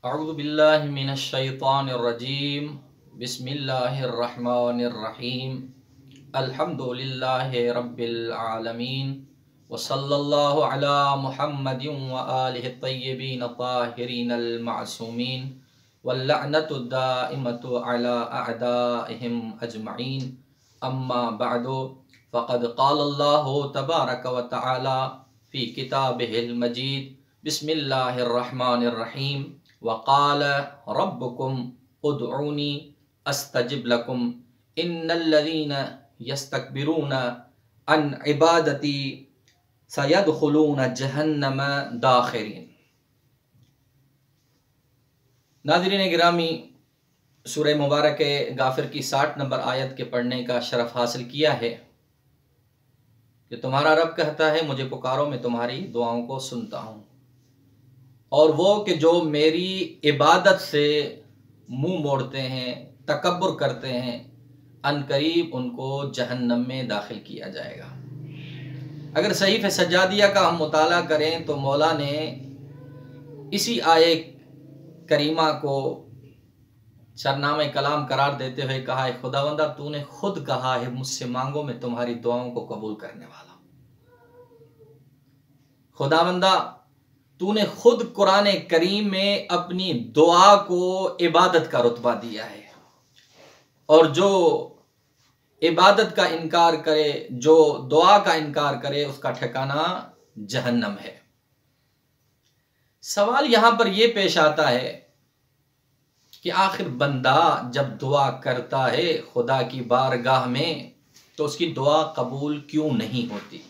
अऊज़ु बिल्लाहि मिनश शैतानिर रजीम। बिस्मिल्लाहिर्रहमानिर्रहीम। अल्हम्दुलिल्लाहि रब्बिल आलमीन व सल्लल्लाहु अला मुहम्मदिन व आलिहि तय्यबीन ताहिरीनल मासूमीन वल लअनतु दाइमतु अला अअदाइहिम अजमईन। अम्मा बअदु फ़क़द क़ालल्लाहु तबारक व तआला फ़ी किताबिहिल मजीद। बिस्मिल्लाहिर्रहमानिर्रहीम। वक़ाल रब्बुकुम उदऊनी अस्तजिब लकुम इन्नल्लज़ीना यस्तकबिरूना अन इबादती सयदखुलून जहन्नम दाखिरीन। नाज़रीन गिरामी, सूरह मुबारक गाफिर की 60 नंबर आयत के पढ़ने का शरफ हासिल किया है कि तुम्हारा रब कहता है, मुझे पुकारो मैं तुम्हारी दुआओं को सुनता हूँ, और वो कि जो मेरी इबादत से मुंह मोड़ते हैं, तकब्बुर करते हैं, अनकरीब उनको जहन्नम में दाखिल किया जाएगा। अगर सहीफ़ सज्जादिया का हम मुताला करें तो मौला ने इसी आये करीमा को सरनामे कलाम करार देते हुए कहा है, खुदावंदा तूने खुद कहा है मुझसे मांगो मैं तुम्हारी दुआओं को कबूल करने वाला। खुदावंदा तूने खुद कुरान करीम में अपनी दुआ को इबादत का रुतबा दिया है, और जो इबादत का इनकार करे, जो दुआ का इनकार करे, उसका ठिकाना जहन्नम है। सवाल यहां पर यह पेश आता है कि आखिर बंदा जब दुआ करता है खुदा की बारगाह में तो उसकी दुआ कबूल क्यों नहीं होती।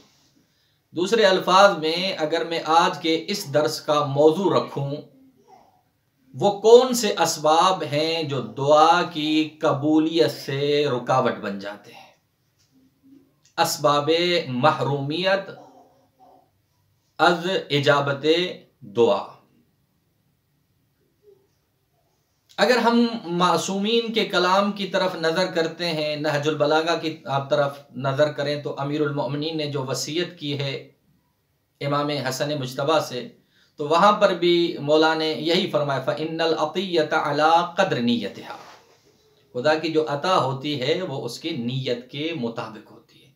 दूसरे अल्फाज में अगर मैं आज के इस दर्स का मौजू रखूं, वो कौन से असबाब हैं जो दुआ की कबूलियत से रुकावट बन जाते हैं। असबाबे महरूमियत अज इजाबत दुआ। अगर हम मासूमीन के कलाम की तरफ नज़र करते हैं, नहजुल बलागा की आप तरफ नज़र करें तो अमीरुल मोमिनीन ने जो वसीयत की है इमाम हसन मुज्तबा से, तो वहाँ पर भी मौला ने यही फरमाया, फ़इन्नल अतिय्यत अला क़द्र नियतिहा। खुदा की जो अता होती है वो उसकी नीयत के मुताबिक होती है।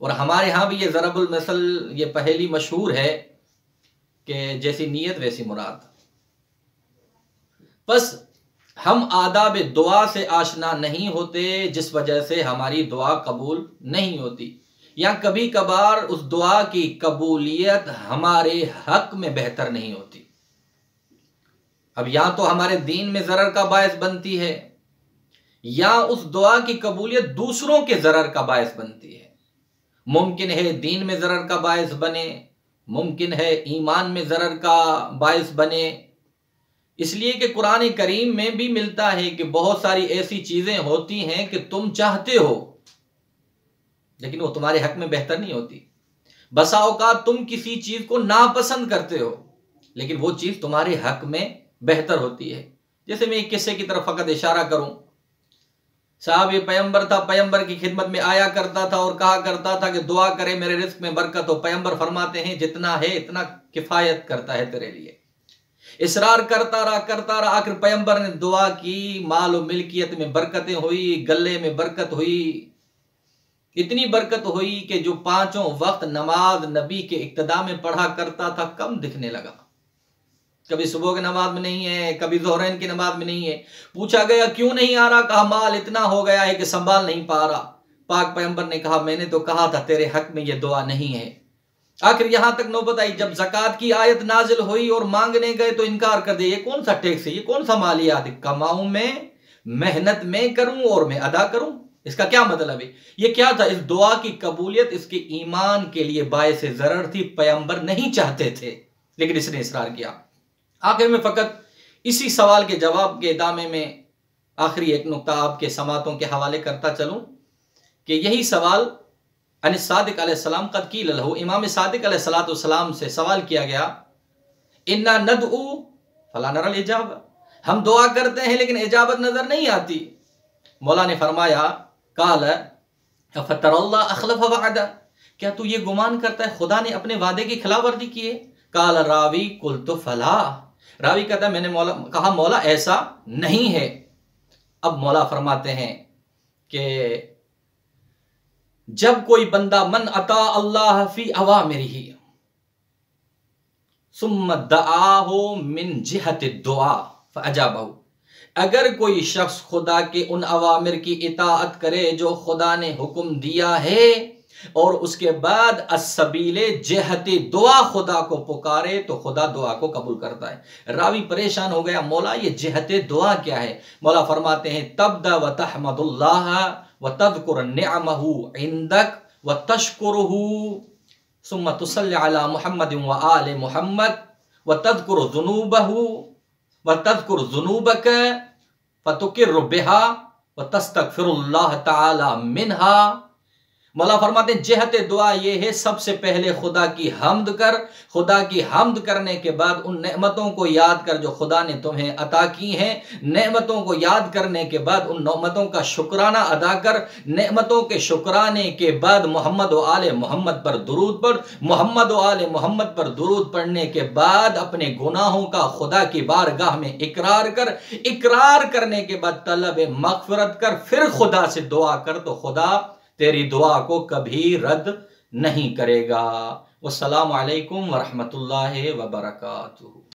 और हमारे यहाँ भी ये ज़रबुल मसल, ये पहेली मशहूर है कि जैसी नीयत वैसी मुराद। बस हम आदाब दुआ से आशना नहीं होते, जिस वजह से हमारी दुआ कबूल नहीं होती, या कभी कभार उस दुआ की कबूलियत हमारे हक में बेहतर नहीं होती। अब या तो हमारे दीन में ज़रर का बायस बनती है, या उस दुआ की कबूलियत दूसरों के ज़रर का बायस बनती है। मुमकिन है दीन में ज़रर का बायस बने, मुमकिन है ईमान में ज़रर का बायस बने। इसलिए कि कुरान करीम में भी मिलता है कि बहुत सारी ऐसी चीज़ें होती हैं कि तुम चाहते हो लेकिन वो तुम्हारे हक में बेहतर नहीं होती। बसा औकात तुम किसी चीज़ को नापसंद करते हो लेकिन वो चीज़ तुम्हारे हक में बेहतर होती है। जैसे मैं एक किस्से की तरफ फ़कत इशारा करूं, साहब ये पैगंबर था, पैगंबर की खिदमत में आया करता था और कहा करता था कि दुआ करे मेरे रिस्क में बरकत हो। पैगंबर फरमाते हैं जितना है इतना किफ़ायत करता है तेरे लिए। इसरार करता रहा, आखिर पैगंबर ने दुआ की, माल और मिल्कियत में बरकतें हुई, गले में बरकत हुई, इतनी बरकत हुई कि जो 5 वक्त नमाज नबी के इक्तदा में पढ़ा करता था कम दिखने लगा। कभी सुबह की नमाज में नहीं है, कभी ज़ोहरैन की नमाज में नहीं है। पूछा गया क्यों नहीं आ रहा, कहा माल इतना हो गया है कि संभाल नहीं पा रहा। पाक पैगंबर ने कहा मैंने तो कहा था तेरे हक में ये दुआ नहीं है। आखिर यहां तक नौबत आई जब ज़कात की आयत नाजिल हुई और मांगने गए तो इनकार कर दिया। ये कौन सा टैक्स है, ये कौन सा मालियात, कमाऊं मैं, मेहनत में करूं और मैं अदा करूं, इसका क्या मतलब है। ये क्या था, इस दुआ की कबूलियत इसके ईमान के लिए बायस ज़रर थी। पैगंबर नहीं चाहते थे लेकिन इसने इसरार किया। आखिर में फ़कत इसी सवाल के जवाब के दामे में आखिरी एक नुक्ता आपके समातों के हवाले करता चलूं कि यही सवाल अनिस सादिक अलैहिस्सलाम क़द क़ील लहू, इमाम सादिक अलैहिस्सलाम से सवाल किया गया, इन्ना नदउ फला नरल इजाबा, हम दुआ करते हैं लेकिन इजाबत नजर नहीं आती। मौला ने फरमाया, काल फतरल्लाह अखलफ वअदा, क्या तू ये गुमान करता है खुदा ने अपने वादे की खिलाफवर्जी की है। काल रावी कुल तो फला, रावी कहता है मैंने कहा मौला ऐसा नहीं है। अब मौला फरमाते हैं कि जब कोई बंदा मन अता अल्लाह फी अवामिरिही सुम्मा दआहो मिन जिहति दुआ फअजाबहु, अगर कोई शख्स खुदा के उन अवामिर की इताअत करे जो खुदा ने हुक्म दिया है और उसके बाद अस्सबीले जिहति दुआ खुदा को पुकारे तो खुदा दुआ को कबूल करता है। रावी परेशान हो गया, मौला ये जिहते दुआ क्या है? मौला फरमाते हैं तब्दा व तहमदुल्लाह व तज़कुर निअमहु इंदक व तशकुरुहु सुम्मा तुसल्ली अला मुहम्मद व आले मुहम्मद व तज़कुर ज़ुनूबहु व तज़कुर ज़ुनूबक फतुकिर बिहा व तस्तगफिरुल्लाह तआला मिनहा। मौला फरमाते हैं जिहते दुआ ये है सबसे पहले खुदा की हम्द कर, खुदा की हम्द करने के बाद उन नेमतों को याद कर जो खुदा ने तुम्हें अता की हैं, नेमतों को याद करने के बाद उन नेमतों का शुक्राना अदा कर, नेमतों के शुक्राने के बाद मोहम्मद व आले मोहम्मद पर दुरूद पढ़, मोहम्मद व आले मोहम्मद पर दुरूद पढ़ने के बाद अपने गुनाहों का खुदा की बारगाह में इकरार कर, इकरार करने के बाद तलब मग़फ़िरत कर, फिर खुदा से दुआ कर तो खुदा तेरी दुआ को कभी रद्द नहीं करेगा। वस्सलामु अलैकुम वरहमतुल्लाहि वबरकातुहू।